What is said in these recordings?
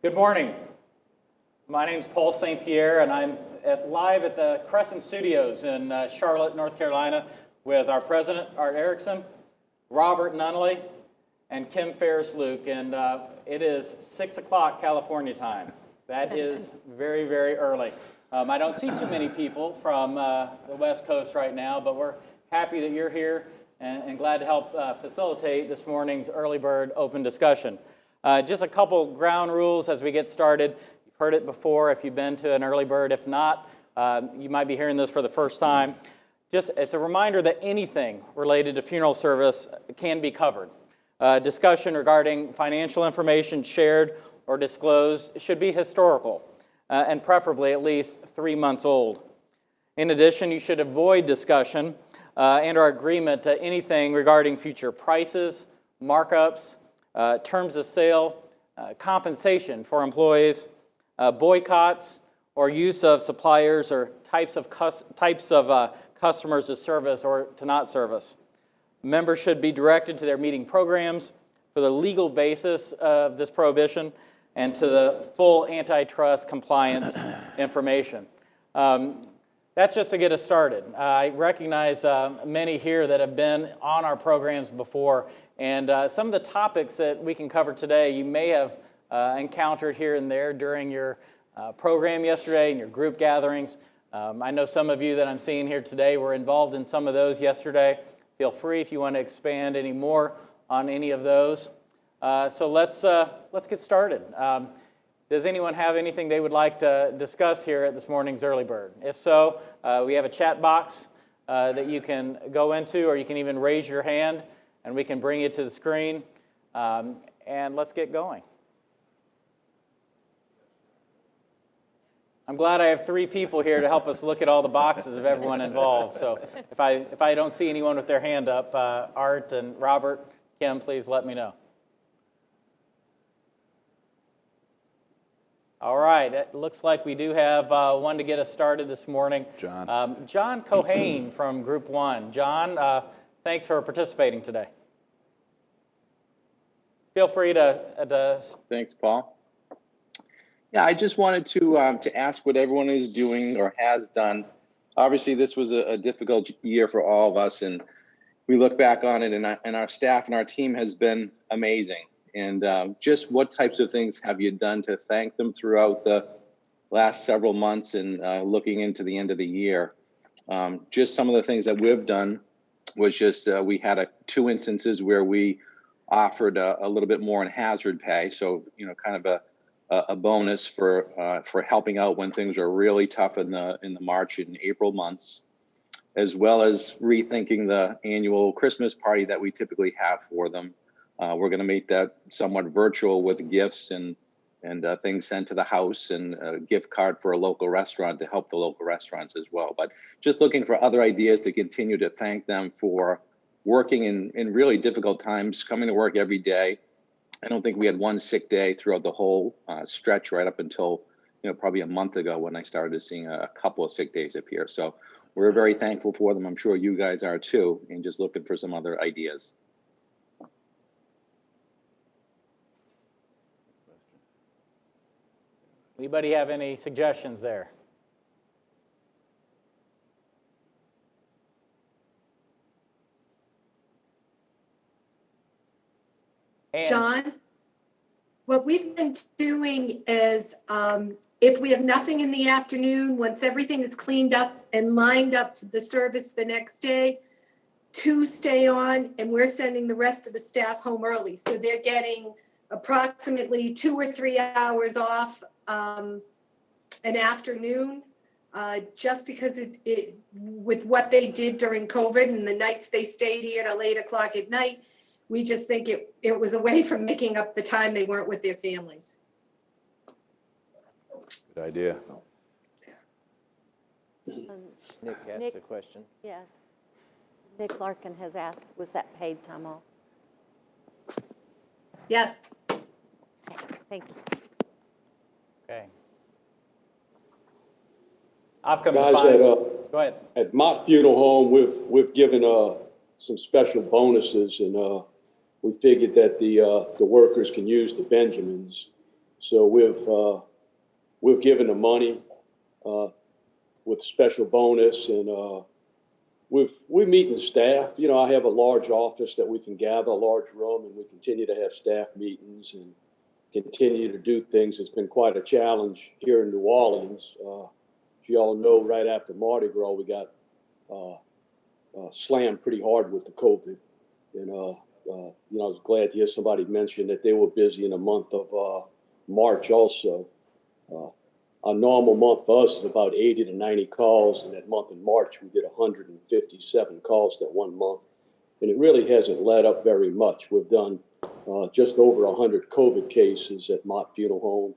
Good morning. My name is Paul St. Pierre, and I'm live at the Crescent Studios in Charlotte, North Carolina, with our president, Art Erickson, Robert Nunley, and Kim Ferris-Luke. And it is 6 o'clock California time. That is very, very early. I don't see too many people from the West Coast right now, but we're happy that you're here and glad to help facilitate this morning's early bird open discussion. Just a couple ground rules as we get started. You've heard it before if you've been to an early bird. If not, you might be hearing this for the first time. It's a reminder that anything related to funeral service can be covered. Discussion regarding financial information shared or disclosed should be historical and preferably at least 3 months old. In addition, you should avoid discussion and or agreement to anything regarding future prices, markups, terms of sale, compensation for employees, boycotts, or use of suppliers or types of customers to service or to not service. Members should be directed to their meeting programs for the legal basis of this prohibition and to the full antitrust compliance information. That's just to get us started. I recognize many here that have been on our programs before, and some of the topics that we can cover today you may have encountered here and there during your program yesterday and your group gatherings. I know some of you that I'm seeing here today were involved in some of those yesterday. Feel free if you want to expand any more on any of those. So let's get started. Does anyone have anything they would like to discuss here at this morning's Early Bird? If so, we have a chat box that you can go into, or you can even raise your hand, and we can bring it to the screen. And let's get going. I'm glad I have 3 people here to help us look at all the boxes of everyone involved. So if I don't see anyone with their hand up, Art and Robert, Kim, please let me know. All right, it looks like we do have one to get us started this morning. John. John Cohane from Group 1. John, thanks for participating today. Feel free to Thanks, Paul. Yeah, I just wanted to ask what everyone is doing or has done. Obviously, this was a difficult year for all of us, and we look back on it, and our staff and our team has been amazing. And just what types of things have you done to thank them throughout the last several months and looking into the end of the year? Just some of the things that we've done was just we had 2 instances where we offered a little bit more in hazard pay. So, kind of a bonus for helping out when things are really tough in the March and April months, as well as rethinking the annual Christmas party that we typically have for them. We're going to make that somewhat virtual with gifts and things sent to the house and a gift card for a local restaurant to help the local restaurants as well. But just looking for other ideas to continue to thank them for working in really difficult times, coming to work every day. I don't think we had one sick day throughout the whole stretch right up until probably a month ago when I started seeing a couple of sick days appear. So we're very thankful for them. I'm sure you guys are too, and just looking for some other ideas. Anybody have any suggestions there? John, what we've been doing is if we have nothing in the afternoon, once everything is cleaned up and lined up for the service the next day, 2 stay on, and we're sending the rest of the staff home early. So they're getting approximately 2 or 3 hours off an afternoon, just because it with what they did during COVID and the nights they stayed here till 8 o'clock at night, we just think it was a way from making up the time they weren't with their families. Good idea. Nick asked a question. Yeah. Nick Larkin has asked, was that paid time off? Yes. Okay, thank you. Okay. I've come Guys, to find. Go ahead. At Mott Funeral Home, we've given some special bonuses, and we figured that the workers can use the Benjamins So we've given the money with special bonus, and we're meeting staff. You know, I have a large office that we can gather, a large room, and we continue to have staff meetings and continue to do things. It's been quite a challenge here in New Orleans. As you all know, right after Mardi Gras, we got slammed pretty hard with the COVID. And, you know, I was glad to hear somebody mention that they were busy in the month of March also. A normal month for us is about 80 to 90 calls. And that month in March, we did 157 calls that one month. And it really hasn't let up very much. We've done just over 100 COVID cases at Mott Funeral Home.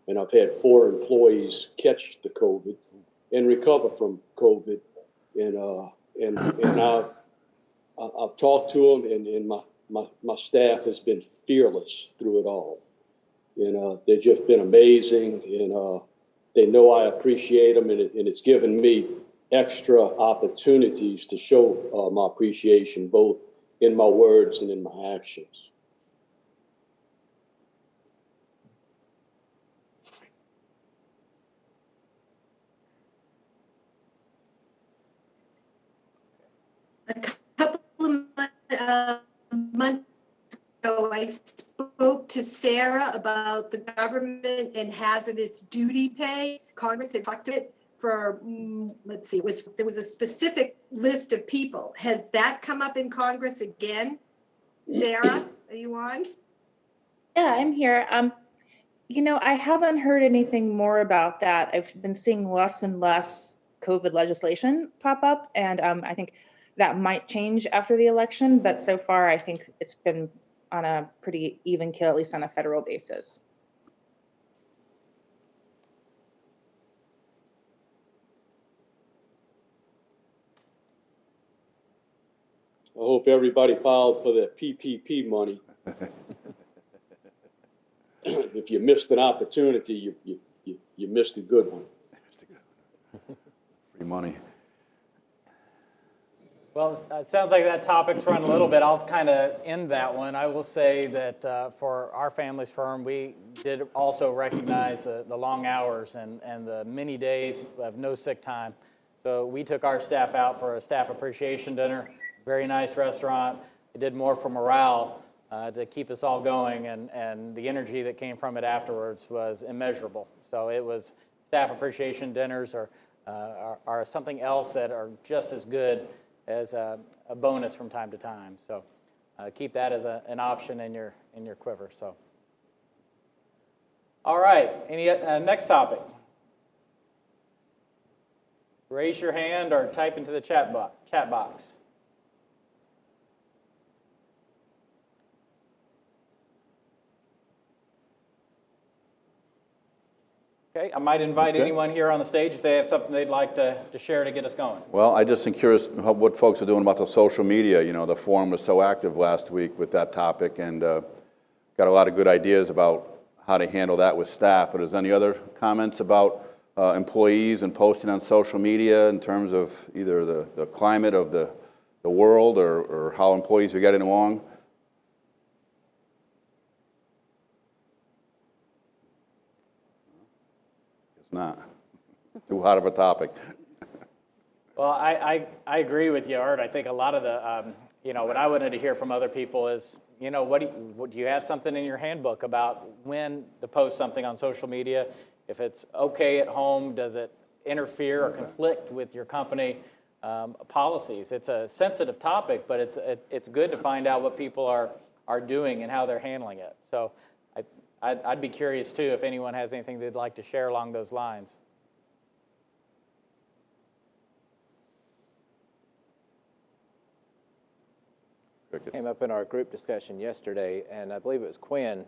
And I've had 4 employees catch the COVID and recover from COVID. And I've talked to them, and my staff has been fearless through it all. And they've just been amazing, and they know I appreciate them, and it's given me extra opportunities to show my appreciation, both in my words and in my actions. A couple of months ago, I spoke to Sarah about the government and hazardous duty pay. Congress had talked to it for, let's see, there was a specific list of people. Has that come up in Congress again? Sarah, are you on? Yeah, I'm here. You know, I haven't heard anything more about that. I've been seeing less and less COVID legislation pop up, and I think that might change after the election, but so far I think it's been on a pretty even kill, at least on a federal basis. I hope everybody filed for the PPP money. If you missed an opportunity, you missed a good one. Free money. Well, it sounds like that topic's run a little bit. I'll kind of end that one. I will say that for our family's firm, we did also recognize the long hours and the many days of no sick time. So we took our staff out for a staff appreciation dinner, very nice restaurant. It did more for morale to keep us all going, and the energy that came from it afterwards was immeasurable. So it was staff appreciation dinners are something else that are just as good as a bonus from time to time. So keep that as an option in your quiver. So, all right, any next topic? Raise your hand or type into the chat box. Okay, I might invite anyone here on the stage if they have something they'd like to share to get us going. Well, I just am curious what folks are doing about the social media. You know, the forum was so active last week with that topic, and got a lot of good ideas about how to handle that with staff. But is any other comments about employees and posting on social media in terms of either the climate of the world or how employees are getting along? Not too hot of a topic. Well, I agree with you, Art. I think a lot of the, you know, what I wanted to hear from other people is, you know, do you have something in your handbook about when to post something on social media? If it's okay at home, does it interfere or conflict with your company policies? It's a sensitive topic, but it's good to find out what people are doing and how they're handling it. So I'd be curious, too, if anyone has anything they'd like to share along those lines. Came up in our group discussion yesterday, and I believe it was Quinn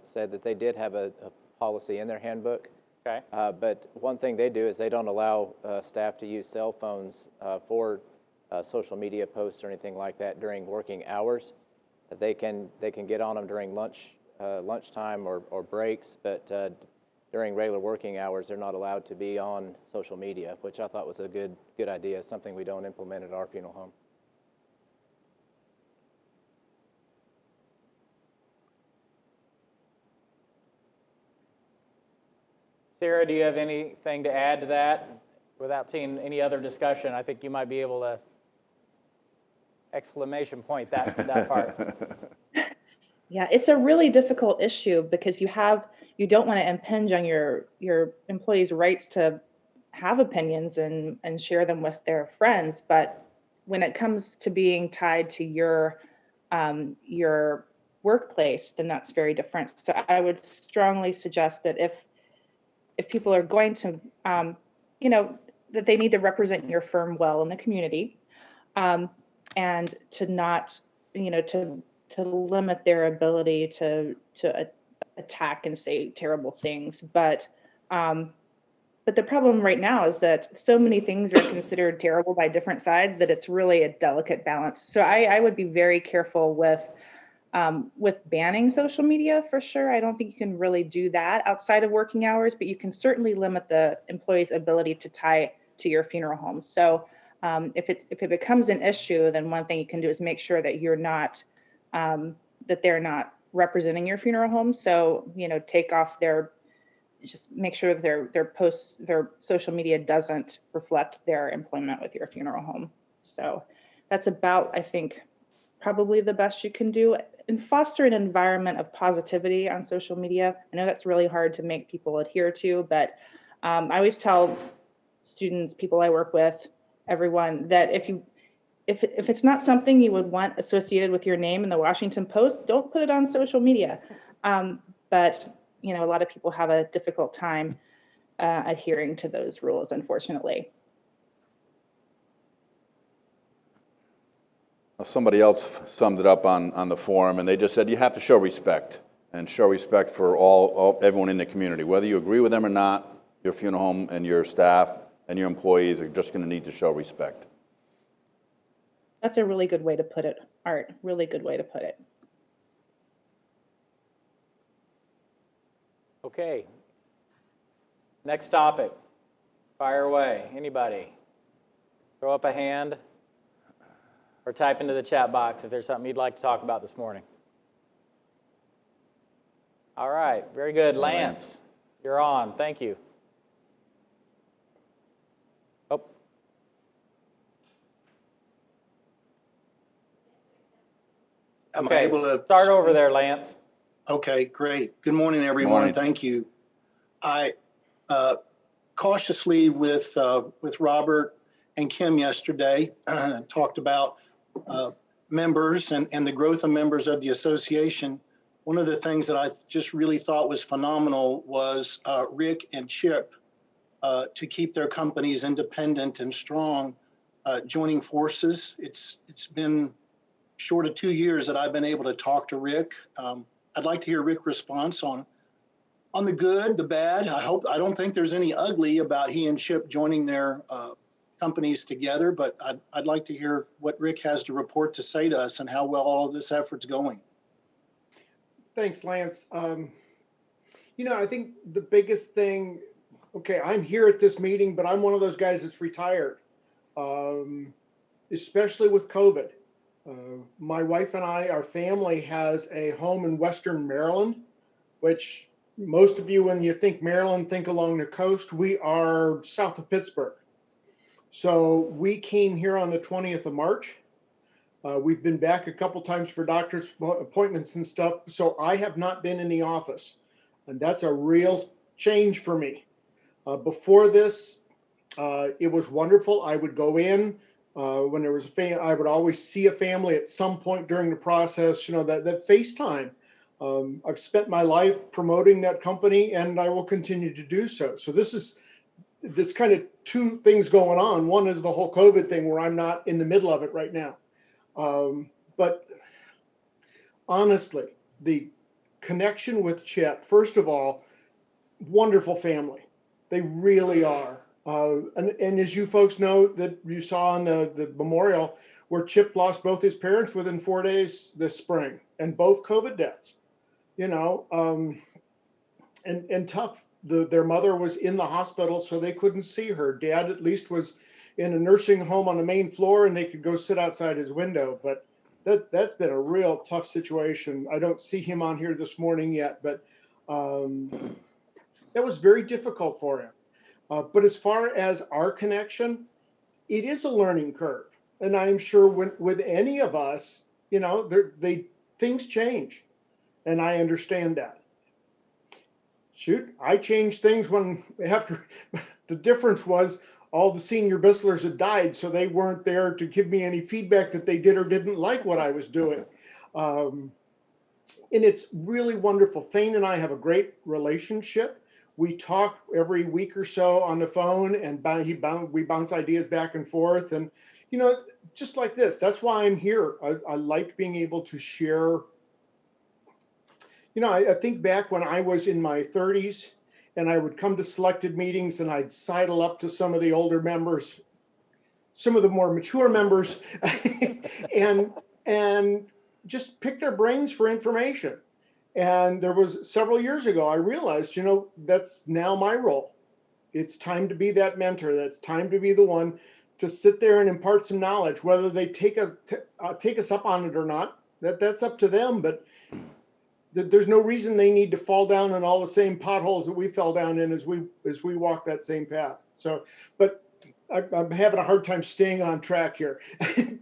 said that they did have a policy in their handbook. Okay. But one thing they do is they don't allow staff to use cell phones for social media posts or anything like that during working hours. They can get on them during lunchtime or breaks, but during regular working hours, they're not allowed to be on social media, which I thought was a good idea, something we don't implement at our funeral home. Sarah, do you have anything to add to that? Without seeing any other discussion, I think you might be able to exclamation point that part. Yeah, it's a really difficult issue because you don't want to impinge on your employees' rights to have opinions and share them with their friends. But when it comes to being tied to your workplace, then that's very different. So I would strongly suggest that if people are going to, that they need to represent your firm well in the community, and to not, to limit their ability to attack and say terrible things. But the problem right now is that so many things are considered terrible by different sides that it's really a delicate balance. So I would be very careful with banning social media for sure. I don't think you can really do that outside of working hours, but you can certainly limit the employee's ability to tie to your funeral home. So if it becomes an issue, then one thing you can do is make sure that you're not that they're not representing your funeral home. So take off just make sure that their social media doesn't reflect their employment with your funeral home. So that's about, I think, probably the best you can do, and foster an environment of positivity on social media. I know that's really hard to make people adhere to, but I always tell students, people I work with, everyone, that if it's not something you would want associated with your name in the Washington Post, don't put it on social media. But a lot of people have a difficult time adhering to those rules, unfortunately. Somebody else summed it up on the forum, and they just said you have to show respect, and show respect for everyone in the community. Whether you agree with them or not, your funeral home and your staff and your employees are just going to need to show respect. That's a really good way to put it, Art. Really good way to put it. Okay. Next topic. Fire away. Anybody? Throw up a hand or type into the chat box if there's something you'd like to talk about this morning. All right. Very good. Lance, you're on. Thank you. Oh. Am I able to start over there, Lance? Okay, great. Good morning, everyone. Morning. Thank you. I cautiously with Robert and Kim yesterday talked about members and the growth of members of the association. One of the things that I just really thought was phenomenal was Rick and Chip to keep their companies independent and strong, joining forces. It's been short of 2 years that I've been able to talk to Rick. I'd like to hear Rick's response on the good, the bad. I don't think there's any ugly about he and Chip joining their companies together, but I'd like to hear what Rick has to report to say to us and how well all of this effort's going. Thanks, Lance. I think the biggest thing, okay, I'm here at this meeting, but I'm one of those guys that's retired, especially with COVID. My wife and our family has a home in Western Maryland, which most of you, when you think Maryland, think along the coast. We are south of Pittsburgh. So we came here on the 20th of March. We've been back a couple times for doctor's appointments and stuff. So I have not been in the office, and that's a real change for me. Before this, it was wonderful. I would go in. When there was I would always see a family at some point during the process, that FaceTime. I've spent my life promoting that company, and I will continue to do so. So this kind of two things going on. One is the whole COVID thing where I'm not in the middle of it right now. But honestly, the connection with Chet, first of all, wonderful family. They really are. And as you folks know, that you saw on the memorial where Chip lost both his parents within 4 days this spring, and both COVID deaths, and tough. Their mother was in the hospital, so they couldn't see her. Dad at least was in a nursing home on the main floor, and they could go sit outside his window. But that's been a real tough situation. I don't see him on here this morning yet, but That was very difficult for him. But as far as our connection, it is a learning curve. And I'm sure with any of us, you know, things change. And I understand that. Shoot, I changed things after the difference was all the senior Bisslers had died, so they weren't there to give me any feedback that they did or didn't like what I was doing. And it's really wonderful. Thane and I have a great relationship. We talk every week or so on the phone, and we bounce ideas back and forth. And, you know, just like this, that's why I'm here. I like being able to share. You know, I think back when I was in my 30s and I would come to selected meetings and I'd sidle up to some of the older members, some of the more mature members, and just pick their brains for information. And there was several years ago, I realized, you know, that's now my role. It's time to be that mentor. That's time to be the one to sit there and impart some knowledge, whether they take us up on it or not. That's up to them. But there's no reason they need to fall down in all the same potholes that we fell down in as we walk that same path. So, but I'm having a hard time staying on track here.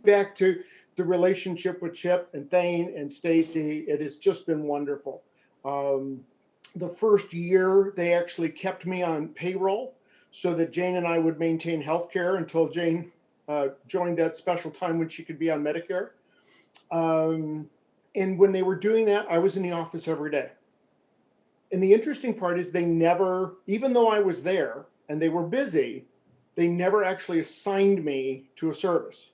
Back to the relationship with Chip and Thane and Stacy, it has just been wonderful. The first year, they actually kept me on payroll so that Jane and I would maintain health care until Jane joined that special time when she could be on Medicare. And when they were doing that, I was in the office every day. And the interesting part is they never, even though I was there and they were busy, they never actually assigned me to a service.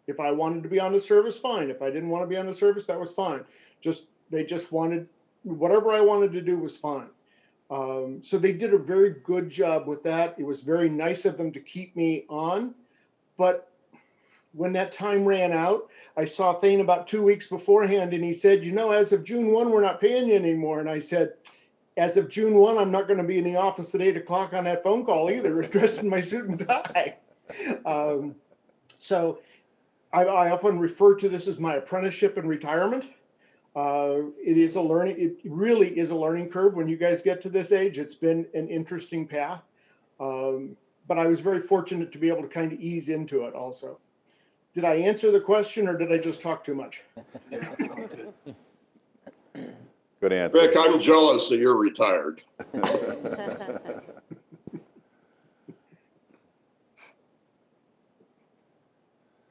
If I wanted to be on the service, fine. If I didn't want to be on the service, that was fine. They just wanted, whatever I wanted to do was fine. So they did a very good job with that. It was very nice of them to keep me on. But when that time ran out, I saw Thane about 2 weeks beforehand, and he said, you know, as of June 1, we're not paying you anymore. And I said, as of June 1, I'm not going to be in the office at 8 o'clock on that phone call either, dressed in my suit and tie. So I often refer to this as my apprenticeship and retirement. It really is a learning curve when you guys get to this age. It's been an interesting path. But I was very fortunate to be able to kind of ease into it also. Did I answer the question or did I just talk too much? Good answer. Vic, I'm jealous that you're retired.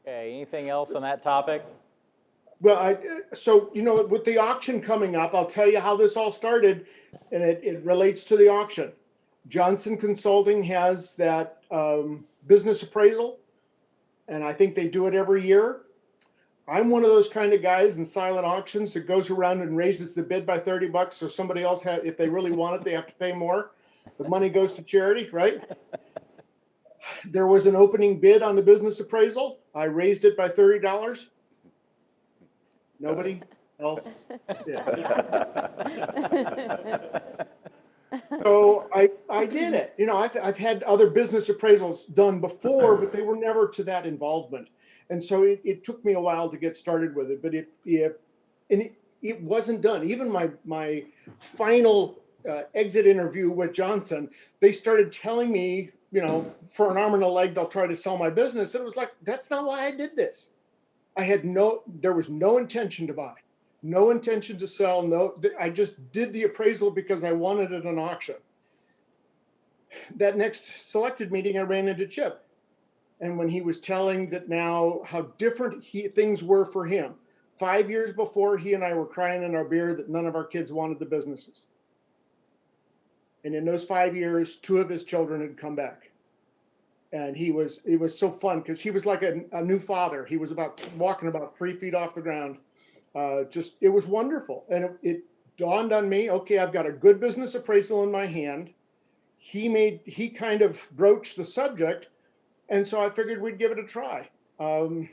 Okay, anything else on that topic? Well, so, you know, with the auction coming up, I'll tell you how this all started, and it relates to the auction. Johnson Consulting has that business appraisal, and I think they do it every year. I'm one of those kind of guys in silent auctions that goes around and raises the bid by $30, so somebody else if they really want it, they have to pay more. The money goes to charity, right? There was an opening bid on the business appraisal. I raised it by $30. Nobody else did. So I did it. You know, I've had other business appraisals done before, but they were never to that involvement. And so it took me a while to get started with it. But it wasn't done. Even my final exit interview with Johnson, they started telling me, you know, for an arm and a leg, they'll try to sell my business. And it was like, that's not why I did this. There was no intention to buy, no intention to sell. I just did the appraisal because I wanted it at an auction. That next selected meeting, I ran into Chip. And when he was telling that now how different things were for him, 5 years before, he and I were crying in our beer that none of our kids wanted the businesses. And in those 5 years, 2 of his children had come back. And it was so fun because he was like a new father. He was walking about 3 feet off the ground. It was wonderful. And it dawned on me, okay, I've got a good business appraisal in my hand. He kind of broached the subject. And so I figured we'd give it a try. And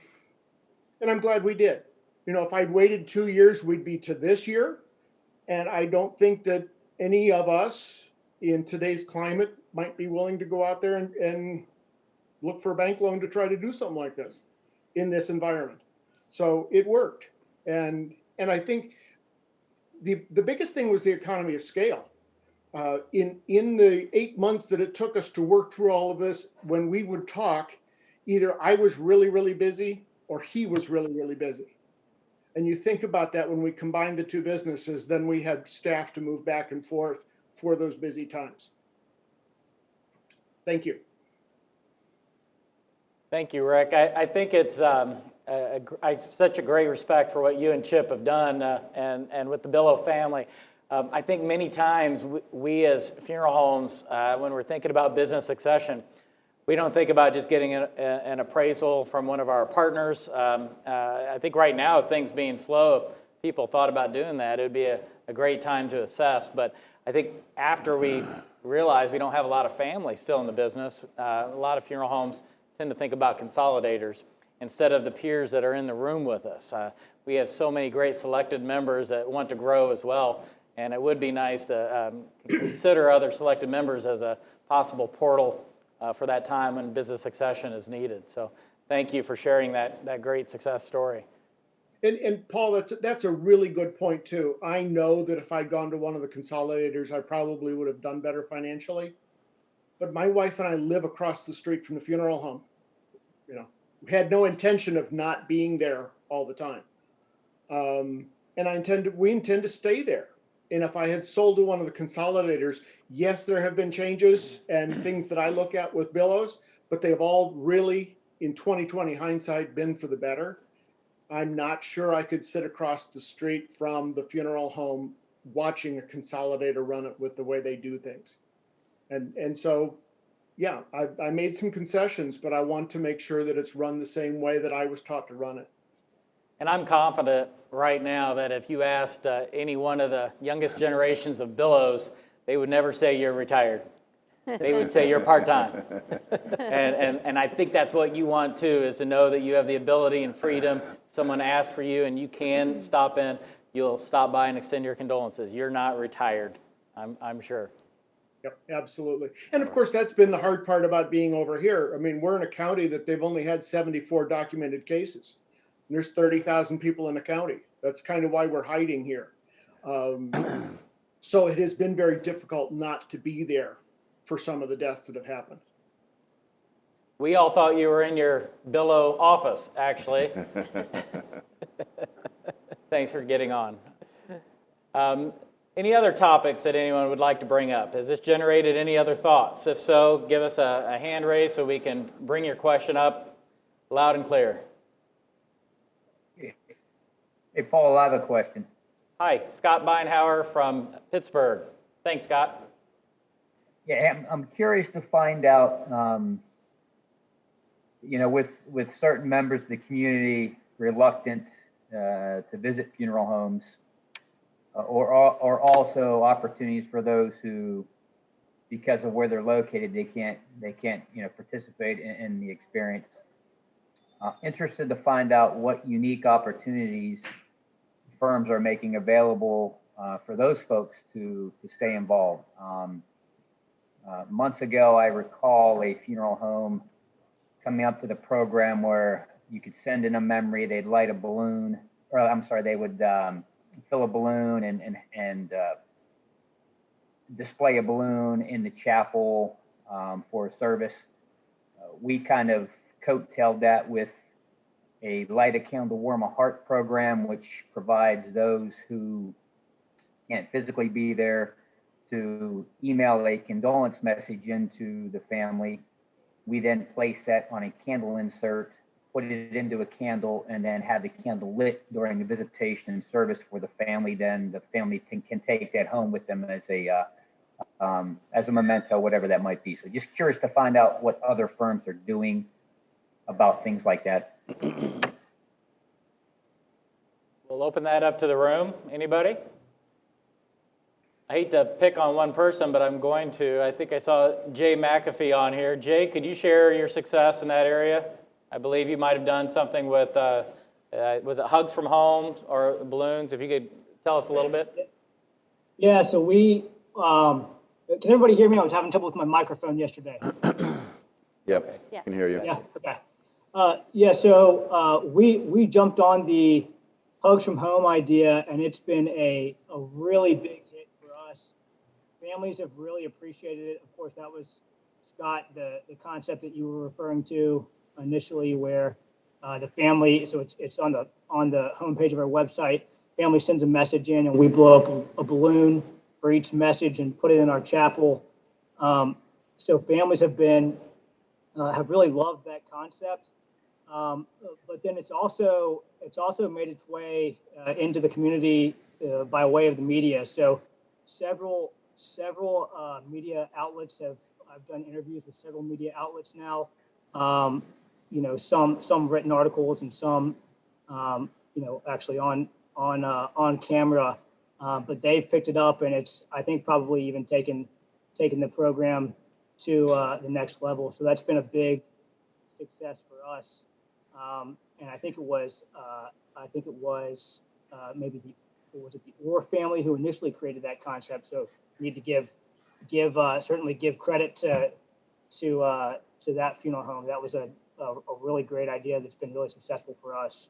I'm glad we did. You know, if I'd waited 2 years, we'd be to this year. And I don't think that any of us in today's climate might be willing to go out there and look for a bank loan to try to do something like this in this environment. So it worked. And I think the biggest thing was the economy of scale. In the 8 months that it took us to work through all of this, when we would talk, either I was really, really busy or he was really, really busy. And you think about that when we combined the two businesses, then we had staff to move back and forth for those busy times. Thank you. Thank you, Rick. I think it's I have such a great respect for what you and Chip have done, and with the Billow family. I think many times we as funeral homes, when we're thinking about business succession, we don't think about just getting an appraisal from one of our partners. I think right now, things being slow, if people thought about doing that, it would be a great time to assess. But I think after we realize we don't have a lot of families still in the business, a lot of funeral homes tend to think about consolidators instead of the peers that are in the room with us. We have so many great selected members that want to grow as well, and it would be nice to consider other selected members as a possible portal for that time when business succession is needed. So thank you for sharing that great success story. And Paul, that's a really good point too. I know that if I'd gone to one of the consolidators, I probably would have done better financially. But my wife and I live across the street from the funeral home. You know, we had no intention of not being there all the time. And we intend to stay there. And if I had sold to one of the consolidators, yes, there have been changes and things that I look at with Billows, but they've all really, in 2020 hindsight, been for the better. I'm not sure I could sit across the street from the funeral home watching a consolidator run it with the way they do things. And so, yeah, I made some concessions, but I want to make sure that it's run the same way that I was taught to run it. And I'm confident right now that if you asked any one of the youngest generations of Billows, they would never say you're retired. They would say you're part-time. And I think that's what you want too, is to know that you have the ability and freedom. If someone asks for you and you can stop in, you'll stop by and extend your condolences. You're not retired, I'm sure. Yep, absolutely. And of course, that's been the hard part about being over here. I mean, we're in a county that they've only had 74 documented cases. And there's 30,000 people in the county. That's kind of why we're hiding here. So it has been very difficult not to be there for some of the deaths that have happened. We all thought you were in your Billow office, actually. Thanks for getting on. Any other topics that anyone would like to bring up? Has this generated any other thoughts? If so, give us a hand raise so we can bring your question up loud and clear. Hey, Paul, I have a question. Hi, Scott Beinhauer from Pittsburgh. Thanks, Scott. Yeah, I'm curious to find out, with certain members of the community reluctant to visit funeral homes, or also opportunities for those who, because of where they're located, they can't participate in the experience. Interested to find out what unique opportunities firms are making available for those folks to stay involved. Months ago, I recall a funeral home coming up with a program where you could send in a memory, they'd light a balloon, they would fill a balloon and display a balloon in the chapel for a service. We kind of coattailed that with a Light a Candle, Warm a Heart program, which provides those who can't physically be there to email a condolence message into the family. We then place that on a candle insert, put it into a candle, and then have the candle lit during the visitation and service for the family. Then the family can take that home with them as a memento, whatever that might be. So just curious to find out what other firms are doing about things like that. We'll open that up to the room. Anybody? I hate to pick on one person, but I'm going to. I think I saw Jay McAfee on here. Jay, could you share your success in that area? I believe you might have done something with, was it Hugs from Home or balloons? If you could tell us a little bit. Yeah, so we, can everybody hear me? I was having trouble with my microphone yesterday. Yep, Yeah. can hear you. Yeah, okay. So we jumped on the Hugs from Home idea, and it's been a really big hit for us. families have really appreciated it. Of course, that was, Scott, the concept that you were referring to initially, where the family, so it's on the homepage of our website, family sends a message in and we blow up a balloon for each message and put it in our chapel. So families have really loved that concept. But then it's also made its way into the community by way of the media. So several media outlets I've done interviews with several media outlets now. You know, some written articles and some, you know, actually on camera. But they've picked it up, and it's, I think, probably even taken the program to the next level. So that's been a big success for us. And I think it was maybe the Orr family who initially created that concept. So we need to certainly give credit to that funeral home. That was a really great idea that's been really successful for us.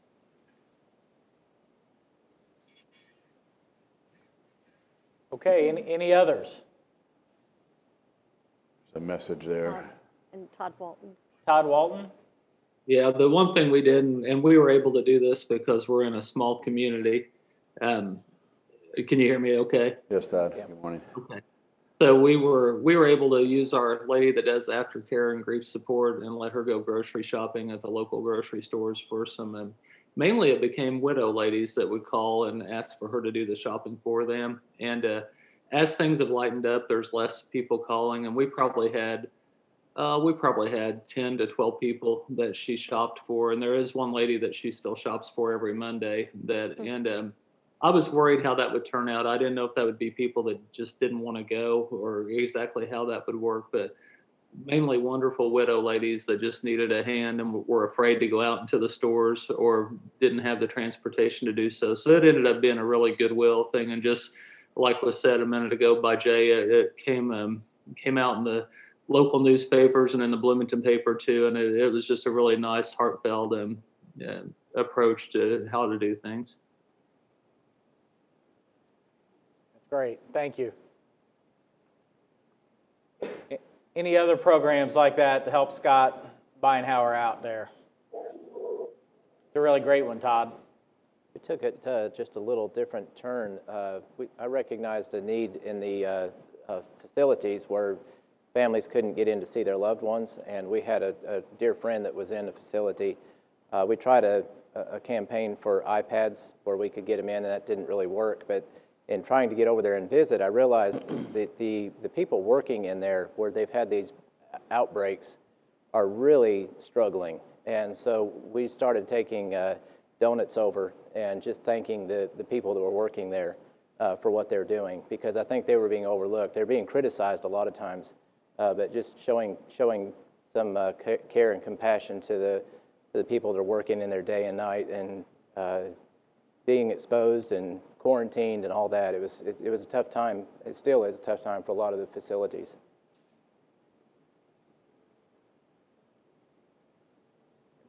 Okay, any others? There's a message there. And Todd Walton. Todd Walton? Yeah, the one thing we did, and we were able to do this because we're in a small community. Can you hear me okay? Yes, Todd. Yeah. Good morning. Okay. So we were able to use our lady that does aftercare and grief support and let her go grocery shopping at the local grocery stores for some, mainly it became widow ladies that would call and ask for her to do the shopping for them. And as things have lightened up, there's less people calling, and we probably had 10 to 12 people that she shopped for. And there is one lady that she still shops for every Monday and I was worried how that would turn out. I didn't know if that would be people that just didn't want to go or exactly how that would work, but mainly wonderful widow ladies that just needed a hand and were afraid to go out into the stores or didn't have the transportation to do so. So it ended up being a really goodwill thing. And just like was said a minute ago by Jay, it came out in the local newspapers and in the Bloomington paper too. And it was just a really nice, heartfelt approach to how to do things. That's great. Thank you. Any other programs like that to help Scott Beinhauer out there? It's a really great one, Todd. We took it just a little different turn. I recognized a need in the facilities where families couldn't get in to see their loved ones, and we had a dear friend that was in a facility. We tried a campaign for iPads where we could get them in, and that didn't really work. But in trying to get over there and visit, I realized that the people working in there where they've had these outbreaks are really struggling. And so we started taking donuts over and just thanking the people that were working there for what they're doing, because I think they were being overlooked. They're being criticized a lot of times, but just showing some care and compassion to the people that are working in there day and night and being exposed and quarantined and all that. It was a tough time. It still is a tough time for a lot of the facilities.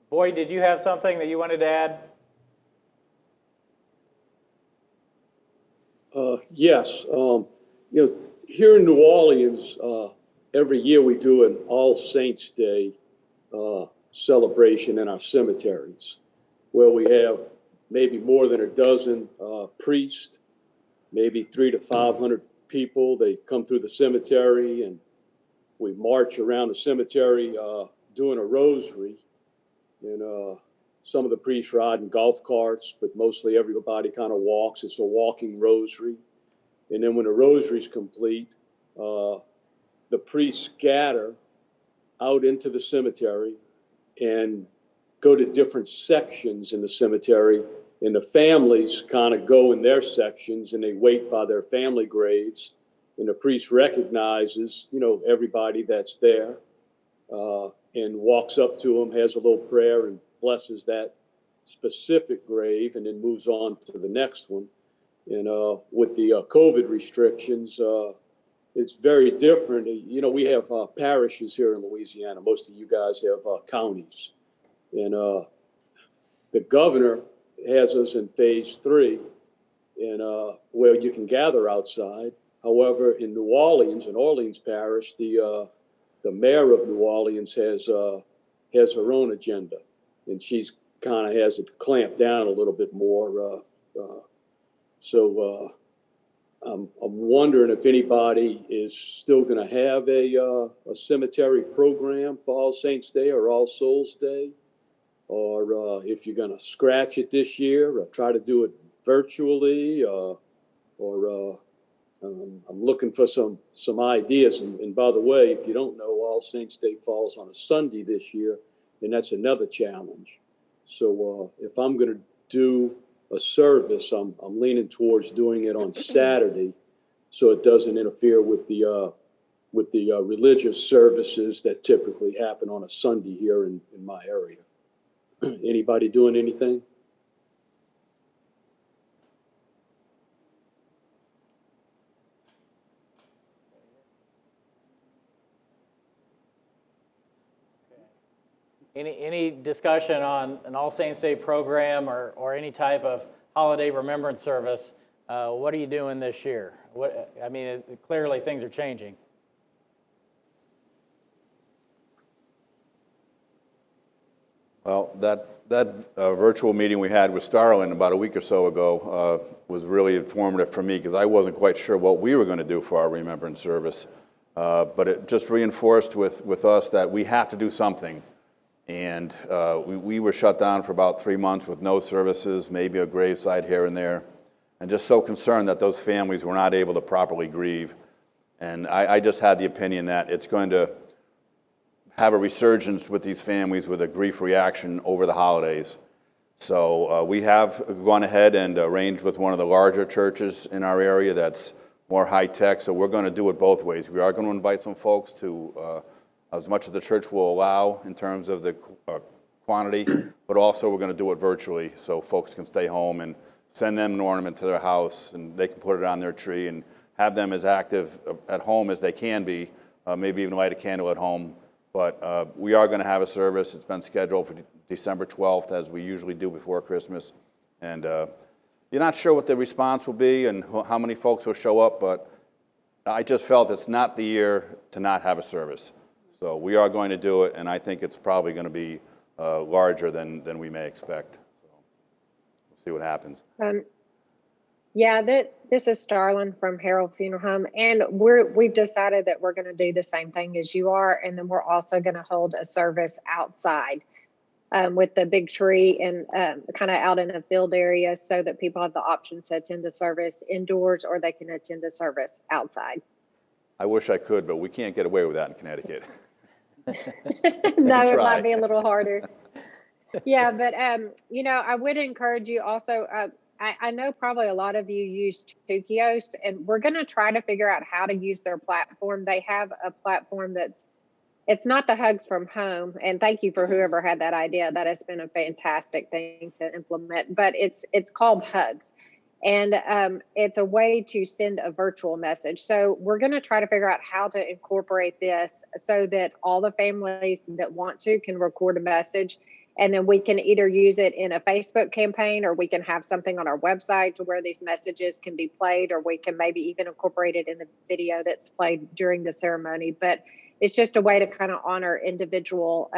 Boyd, did you have something that you wanted to add? Yes. Here in New Orleans, every year we do an All Saints Day celebration in our cemeteries, where we have maybe more than a dozen priests, maybe 300 to 500 people. They come through the cemetery and we march around the cemetery doing a rosary. And some of the priests ride in golf carts, but mostly everybody kind of walks. It's a walking rosary. And then when the rosary's complete, the priests scatter out into the cemetery and go to different sections in the cemetery, and the families kind of go in their sections and they wait by their family graves, and the priest recognizes, everybody that's there, and walks up to them, has a little prayer and blesses that specific grave, and then moves on to the next one. And with the COVID restrictions, it's very different. We have parishes here in Louisiana. Most of you guys have counties. And the governor has us in phase 3, and where you can gather outside. However, in New Orleans, in Orleans Parish, the mayor of New Orleans has her own agenda, and she's kind of has it clamped down a little bit more. So I'm wondering if anybody is still going to have a cemetery program for All Saints Day or All Souls Day, or if you're going to scratch it this year or try to do it virtually, or I'm looking for some ideas. And by the way, if you don't know, All Saints Day falls on a Sunday this year, and that's another challenge. So if I'm going to do a service, I'm leaning towards doing it on Saturday, so it doesn't interfere with the religious services that typically happen on a Sunday here in my area. Anybody doing anything? Any discussion on an All Saints Day program or any type of holiday remembrance service? What are you doing this year? Clearly things are changing. Well, that virtual meeting we had with Starlin about a week or so ago was really informative for me, because I wasn't quite sure what we were going to do for our remembrance service. But it just reinforced with us that we have to do something. And we were shut down for about 3 months with no services, maybe a graveside here and there, and just so concerned that those families were not able to properly grieve. And I just had the opinion that it's going to have a resurgence with these families with a grief reaction over the holidays. So we have gone ahead and arranged with one of the larger churches in our area that's more high-tech, so we're going to do it both ways. We are going to invite some folks to as much as the church will allow in terms of the quantity, but also we're going to do it virtually so folks can stay home and send them an ornament to their house, and they can put it on their tree and have them as active at home as they can be, maybe even light a candle at home. But we are going to have a service. It's been scheduled for December 12th, as we usually do before Christmas. And you're not sure what the response will be and how many folks will show up, but I just felt it's not the year to not have a service. So we are going to do it, and I think it's probably going to be larger than we may expect. So we'll see what happens. Yeah, this is Starlin from Harold Funeral Home, and we've decided that we're going to do the same thing as you are, and then we're also going to hold a service outside with the big tree and kind of out in a field area, so that people have the option to attend a service indoors or they can attend a service outside. I wish I could, but we can't get away with that in Connecticut. No, it might be a little harder. Yeah, but I would encourage you also. I know probably a lot of you use Tukios, and we're going to try to figure out how to use their platform. They have a platform it's not the Hugs from Home, and thank you for whoever had that idea. That has been a fantastic thing to implement, but it's called Hugs. And it's a way to send a virtual message. So we're going to try to figure out how to incorporate this so that all the families that want to can record a message. And then we can either use it in a Facebook campaign, or we can have something on our website to where these messages can be played, or we can maybe even incorporate it in the video that's played during the ceremony. But it's just a way to kind of honor individual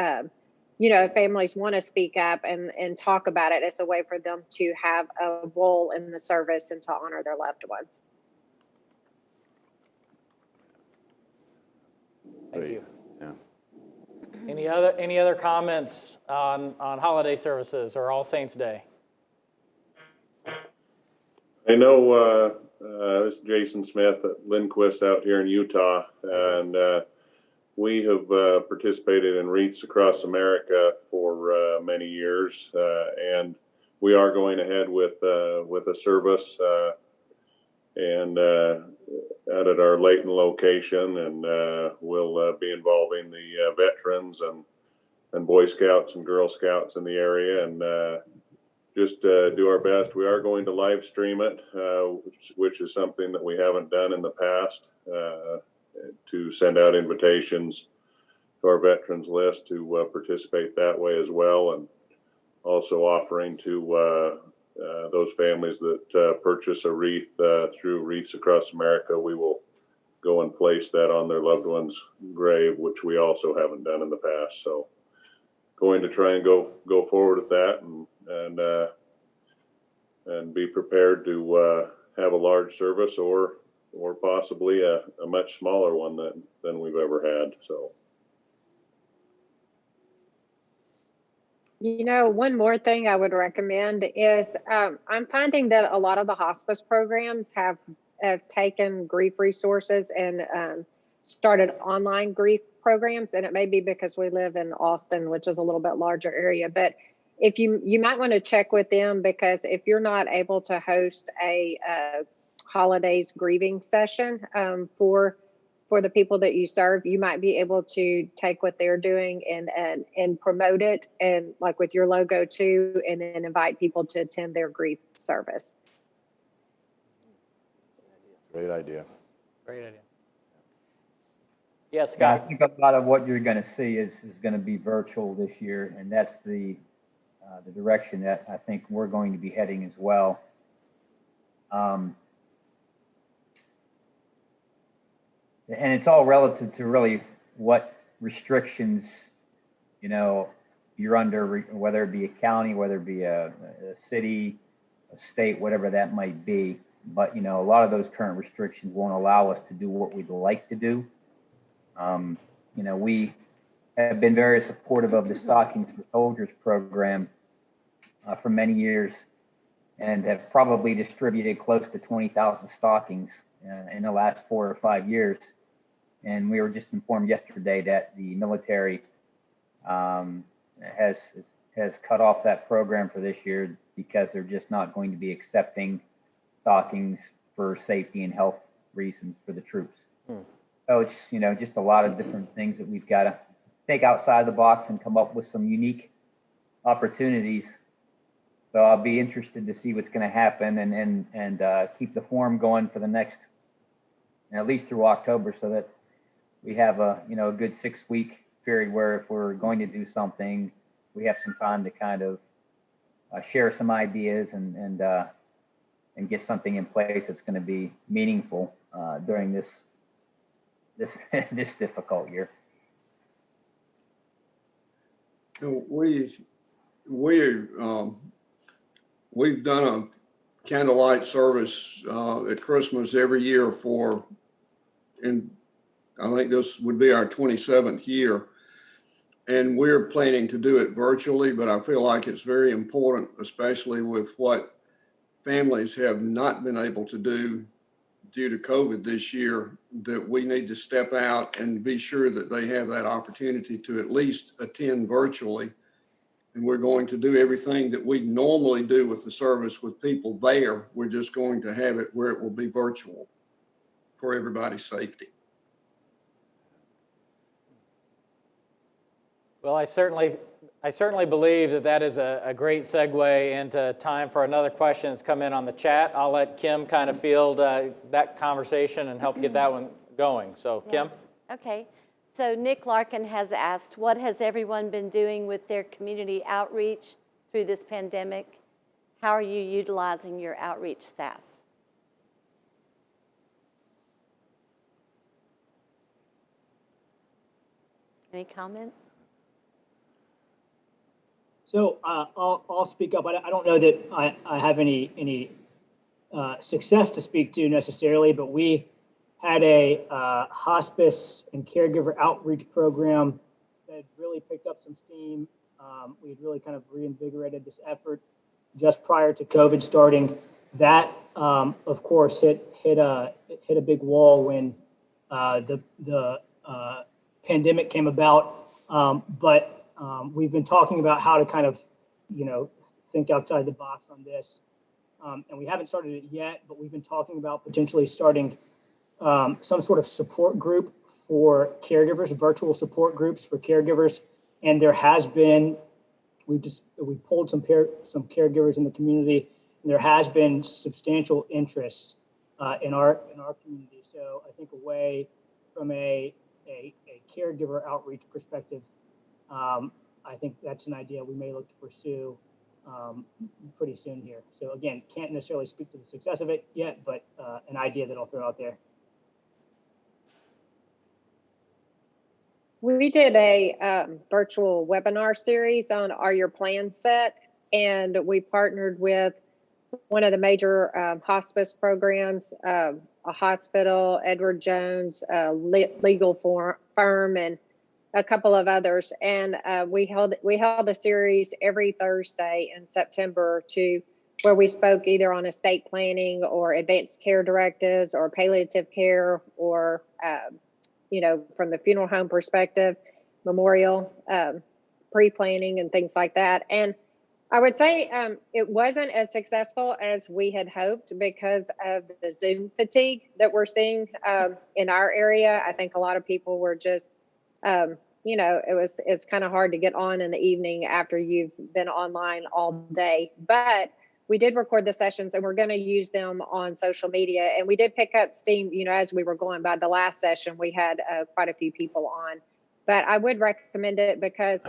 if families want to speak up and talk about it, it's a way for them to have a role in the service and to honor their loved ones. Thank you. Yeah. Any other comments on holiday services or All Saints Day? I know this is Jason Smith at Lindquist out here in Utah, and we have participated in Wreaths Across America for many years, and we are going ahead with a service and out at our Layton location, and we'll be involving the veterans and Boy Scouts and Girl Scouts in the area, and just do our best. We are going to live stream it, which is something that we haven't done in the past, to send out invitations to our veterans list to participate that way as well, and also offering to those families that purchase a wreath through Wreaths Across America, we will go and place that on their loved one's grave, which we also haven't done in the past. So going to try and go forward with that and be prepared to have a large service or possibly a much smaller one than we've ever had. So. You know, one more thing I would recommend is I'm finding that a lot of the hospice programs have taken grief resources and started online grief programs. And it may be because we live in Austin, which is a little bit larger area. But if you might want to check with them, because if you're not able to host a holidays grieving session for the people that you serve, you might be able to take what they're doing and promote it, and like with your logo too, and then invite people to attend their grief service. Great idea. Great idea. Yeah, Yeah, I Scott. think a lot of what you're going to see is going to be virtual this year, and that's the direction that I think we're going to be heading as well. And it's all relative to really what restrictions, you're under, whether it be a county, whether it be a city, a state, whatever that might be. But, a lot of those current restrictions won't allow us to do what we'd like to do. We have been very supportive of the Stockings for Soldiers program for many years, and have probably distributed close to 20,000 stockings in the last 4 or 5 years. And we were just informed yesterday that the military has cut off that program for this year because they're just not going to be accepting stockings for safety and health reasons for the troops. So it's, just a lot of different things that we've got to think outside the box and come up with some unique opportunities. So I'll be interested to see what's going to happen and keep the forum going for the next, at least through October, so that we have a good 6-week period where if we're going to do something, we have some time to kind of share some ideas and get something in place that's going to be meaningful during this difficult year. We've done a candlelight service at Christmas every year and I think this would be our 27th year. And we're planning to do it virtually, but I feel like it's very important, especially with what families have not been able to do due to COVID this year, that we need to step out and be sure that they have that opportunity to at least attend virtually. And we're going to do everything that we normally do with the service with people there. We're just going to have it where it will be virtual for everybody's safety. Well, I certainly believe that is a great segue into time for another question that's come in on the chat. I'll let Kim kind of field that conversation and help get that one going. So, Kim? Okay. So Nick Larkin has asked, what has everyone been doing with their community outreach through this pandemic? How are you utilizing your outreach staff? Any comments? So I'll speak up. I don't know that I have any success to speak to necessarily, but we had a hospice and caregiver outreach program that really picked up some steam. We had really kind of reinvigorated this effort just prior to COVID starting. That, of course, hit a big wall when the pandemic came about. But we've been talking about how to kind of, think outside the box on this. And we haven't started it yet, but we've been talking about potentially starting some sort of support group for caregivers, virtual support groups for caregivers. And there has been, we polled some caregivers in the community, and there has been substantial interest in our community. So I think away from a caregiver outreach perspective, I think that's an idea we may look to pursue pretty soon here. So again, can't necessarily speak to the success of it yet, but an idea that I'll throw out there. We did a virtual webinar series on Are Your Plans Set? And we partnered with one of the major hospice programs, a hospital, Edward Jones, a legal firm, and a couple of others. And we held a series every Thursday in September where we spoke either on estate planning or advanced care directives or palliative care or from the funeral home perspective, memorial, pre-planning and things like that. And I would say it wasn't as successful as we had hoped because of the Zoom fatigue that we're seeing in our area. I think a lot of people were just, it's kind of hard to get on in the evening after you've been online all day. But we did record the sessions and we're going to use them on social media. And we did pick up steam, as we were going by the last session, we had quite a few people on. But I would recommend it because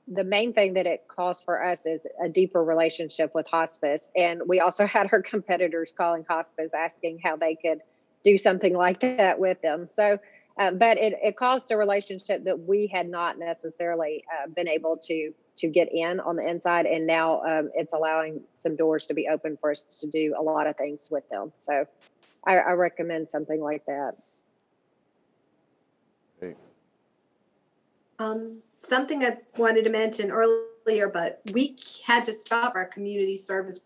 the main thing that it calls for us is a deeper relationship with hospice. And we also had our competitors calling hospice, asking how they could do something like that with them. So, but it caused a relationship that we had not necessarily been able to get in on the inside. And now it's allowing some doors to be open for us to do a lot of things with them. So I recommend something like that. Great. Something I wanted to mention earlier, but we had to stop our community service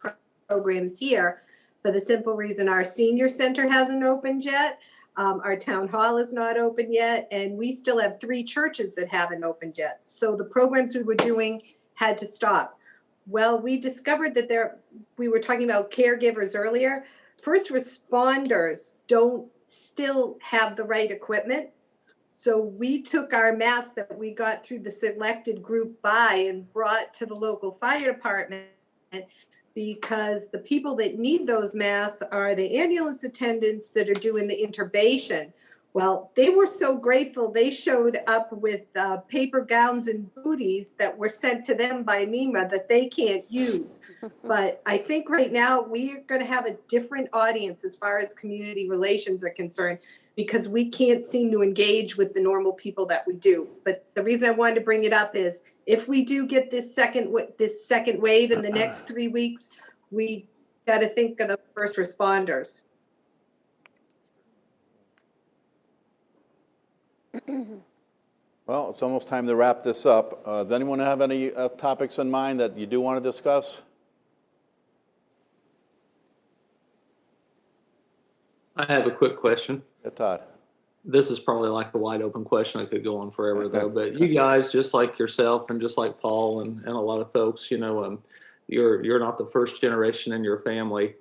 programs here for the simple reason our senior center hasn't opened yet. Our town hall is not open yet, and we still have 3 churches that haven't opened yet. So the programs we were doing had to stop. Well, we discovered that we were talking about caregivers earlier. First responders don't still have the right equipment. So we took our masks that we got through the selected group buy and brought to the local fire department because the people that need those masks are the ambulance attendants that are doing the intubation. Well, they were so grateful. They showed up with paper gowns and booties that were sent to them by MEMA that they can't use. But I think right now we are going to have a different audience as far as community relations are concerned, because we can't seem to engage with the normal people that we do. But the reason I wanted to bring it up is if we do get this second wave in the next 3 weeks, we got to think of the first responders. Well, it's almost time to wrap this up. Does anyone have any topics in mind that you do want to discuss? I have a quick question. Yeah, Todd. This is probably like a wide open question. I could go on forever though, but you guys, just like yourself and just like Paul and a lot of folks, you're not the first generation in your family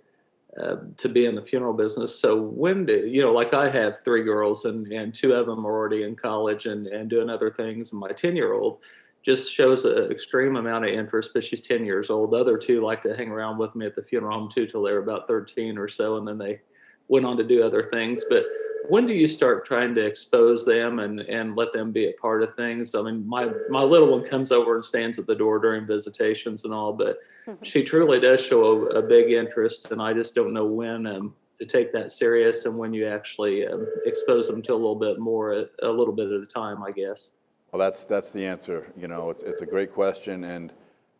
to be in the funeral business. So when like I have 3 girls and 2 of them are already in college and doing other things. And my 10-year-old just shows an extreme amount of interest, but she's 10 years old. The other 2 like to hang around with me at the funeral home too, till they were about 13 or so. And then they went on to do other things. But when do you start trying to expose them and let them be a part of things? I mean, my little one comes over and stands at the door during visitations and all, but she truly does show a big interest, and I just don't know when to take that serious and when you actually expose them to a little bit more, a little bit at a time, I guess. Well, that's the answer. It's a great question, and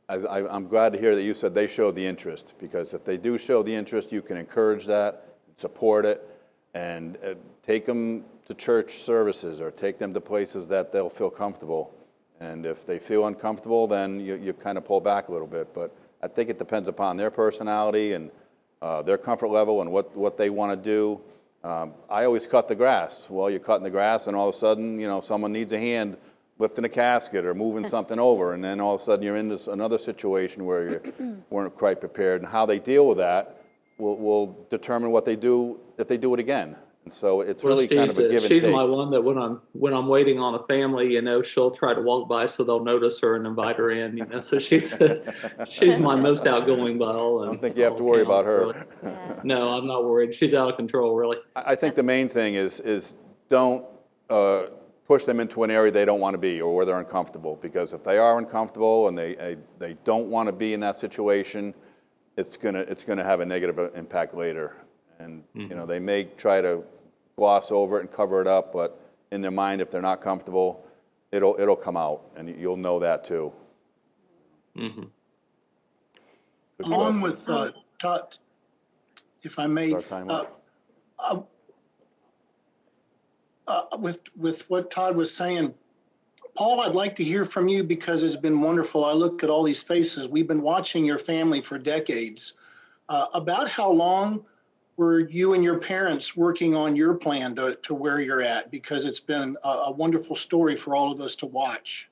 I'm glad to hear that you said they showed the interest, because if they do show the interest, you can encourage that, support it, and take them to church services or take them to places that they'll feel comfortable. And if they feel uncomfortable, then you kind of pull back a little bit. But I think it depends upon their personality and their comfort level and what they want to do. I always cut the grass. Well, you're cutting the grass, and all of a sudden, someone needs a hand lifting a casket or moving something over, and then all of a sudden you're in another situation where you weren't quite prepared. And how they deal with that will determine what they do if they do it again. And so it's really kind of a give and take. She's my one that when I'm waiting on a family, she'll try to walk by so they'll notice her and invite her in. So she's my most outgoing by all. I don't think you have to worry about her. Really. Yeah. No, I'm not worried. She's out of control, really. I think the main thing is don't push them into an area they don't want to be or where they're uncomfortable. Because if they are uncomfortable and they don't want to be in that situation, it's gonna have a negative impact later. And they may try to gloss over it and cover it up, but in their mind, if they're not comfortable, it'll come out, and you'll know that too. Mm-hmm. Good Along question. with Todd, if I may, Our time up. with what Todd was saying, Paul, I'd like to hear from you because it's been wonderful. I look at all these faces. We've been watching your family for decades. About how long were you and your parents working on your plan to where you're at? Because it's been a wonderful story for all of us to watch.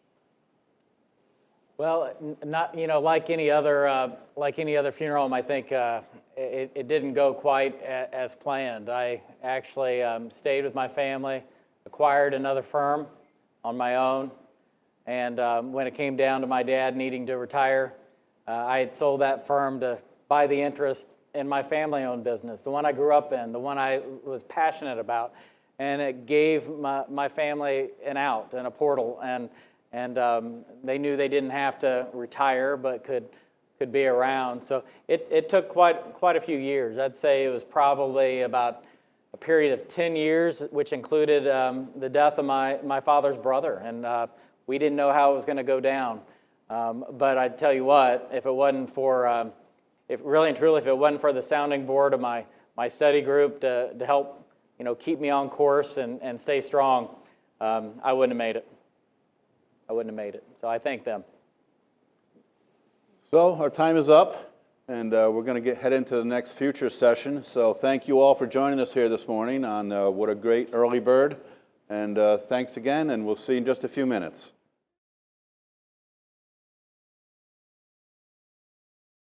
Well, not, like any other funeral home, I think it didn't go quite as planned. I actually stayed with my family, acquired another firm on my own, and when it came down to my dad needing to retire, I had sold that firm to buy the interest in my family-owned business, the one I grew up in, the one I was passionate about, and it gave my family an out and a portal, and they knew they didn't have to retire, but could be around. So it took quite a few years. I'd say it was probably about a period of 10 years, which included the death of my father's brother, and we didn't know how it was going to go down. But I tell you what, if it wasn't for, if it wasn't for the sounding board of my study group to help, keep me on course and stay strong, I wouldn't have made it. I wouldn't have made it. So I thank them. So our time is up, and we're going to head into the next future session. So thank you all for joining us here this morning on What a Great Early Bird. And thanks again, and we'll see you in just a few minutes.